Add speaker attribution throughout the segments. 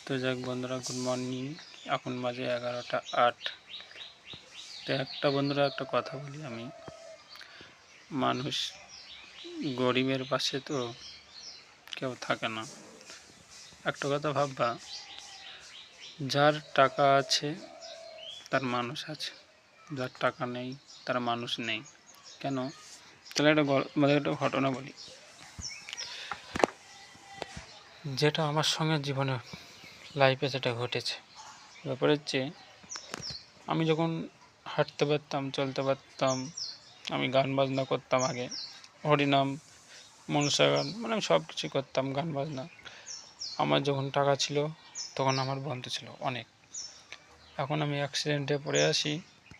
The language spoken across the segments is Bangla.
Speaker 1: তো যাক বন্ধুরা, গুড মর্নিং। এখন বাজে 11টা 8। তো বন্ধুরা একটা কথা বলি, আমি মানুষ গরিবের পাশে তো কেউ থাকে না। একটা কথা ভাববা, যার টাকা আছে তার মানুষ আছে, যার টাকা নেই তার মানুষ নেই। কেন? তাহলে একটা ঘটনা বলি, যেটা আমার সঙ্গে জীবনে লাইফে যেটা ঘটেছে। ব্যাপার হচ্ছে, আমি যখন হাঁটতে পারতাম, চলতে পারতাম, আমি গান বাজনা করতাম আগে, হরিনাম, মনসা গান, মানে আমি সব কিছু করতাম, গান বাজনা। আমার যখন টাকা ছিল তখন আমার বন্ধু ছিল অনেক। এখন আমি অ্যাক্সিডেন্টে পড়ে আসি,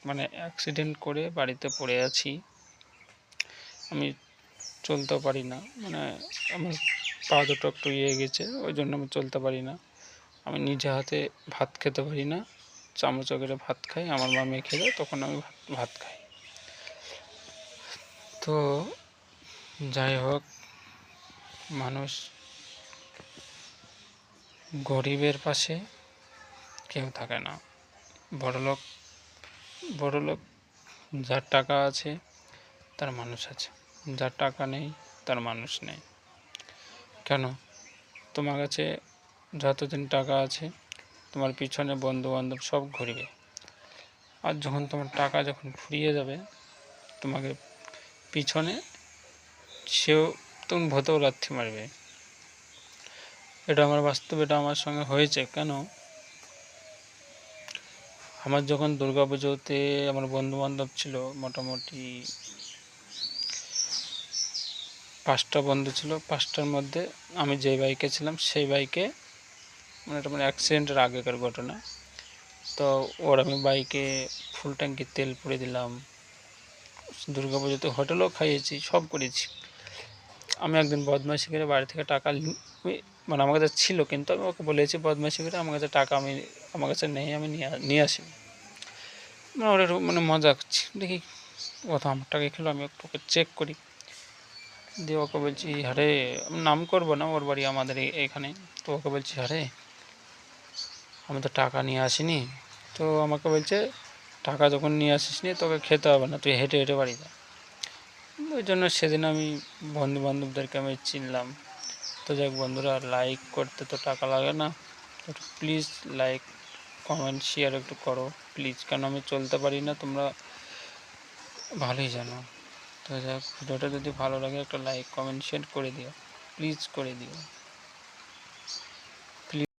Speaker 1: মানে অ্যাক্সিডেন্ট করে বাড়িতে পড়ে আছি। আমি চলতেও পারি না, মানে আমার পা দুটো একটু ইয়ে গেছে, ওই জন্য আমি চলতে পারি না। আমি নিজে হাতে ভাত খেতে পারি না, চামচ করে ভাত খাই, আমার মা মেখে দেয়, তখন আমি ভাত খাই। তো যাই হোক, মানুষ গরিবের পাশে কেউ থাকে না। বড়লোক যার টাকা আছে তার মানুষ আছে, যার টাকা নেই তার মানুষ নেই। কেন? তোমার কাছে যতদিন টাকা আছে তোমার পিছনে বন্ধু বান্ধব সব ঘুরবে, আর যখন তোমার টাকা যখন ফুরিয়ে যাবে, তোমাকে পিছনে সেও তুমি ভতেও লাথি মারবে। এটা আমার বাস্তব, এটা আমার সঙ্গে হয়েছে। কেন? আমার যখন দুর্গাপুজোতে আমার বন্ধু বান্ধব ছিল, মোটামুটি 5টা বন্ধু ছিল। 5টার মধ্যে আমি যে বাইকে ছিলাম সেই বাইকে, মানে এটা মানে অ্যাক্সিডেন্টের আগেকার ঘটনা। তো ওর আমি বাইকে ফুল ট্যাঙ্কি তেল পুড়ে দিলাম, দুর্গাপুজোতে হোটেলও খাইয়েছি, সব করেছি। আমি একদিন বদমাইশি করে বাড়ি থেকে টাকা, মানে আমার কাছে ছিল, কিন্তু আমি ওকে বলেছি বদমাইশি করে আমার কাছে টাকা আমার কাছে নেই, আমি নিয়ে আসি। মানে ওর মানে মজা করছি, দেখি ও তো আমার টাকা খেলো, আমি ওকে চেক করি, দিয়ে ওকে বলছি, আরে আমি নাম করবো না, ওর বাড়ি আমাদের এখানে। তো ওকে বলছি, আরে আমি তো টাকা নিয়ে আসিনি। তো আমাকে বলছে, টাকা যখন নিয়ে আসিস নি তোকে খেতে হবে না, তুই হেঁটে হেঁটে বাড়ি যা। ওই জন্য সেদিন আমি বন্ধু বান্ধবদেরকে আমি চিনলাম। তো যাক বন্ধুরা, লাইক করতে তো টাকা লাগে না, একটু প্লিজ লাইক কমেন্ট শেয়ার একটু করো প্লিজ, কেন আমি চলতে পারি না, তোমরা ভালোই জানো। তো যাক, ভিডিওটা যদি ভালো লাগে একটা লাইক কমেন্ট শেয়ার করে দিও, প্লিজ করে দিও।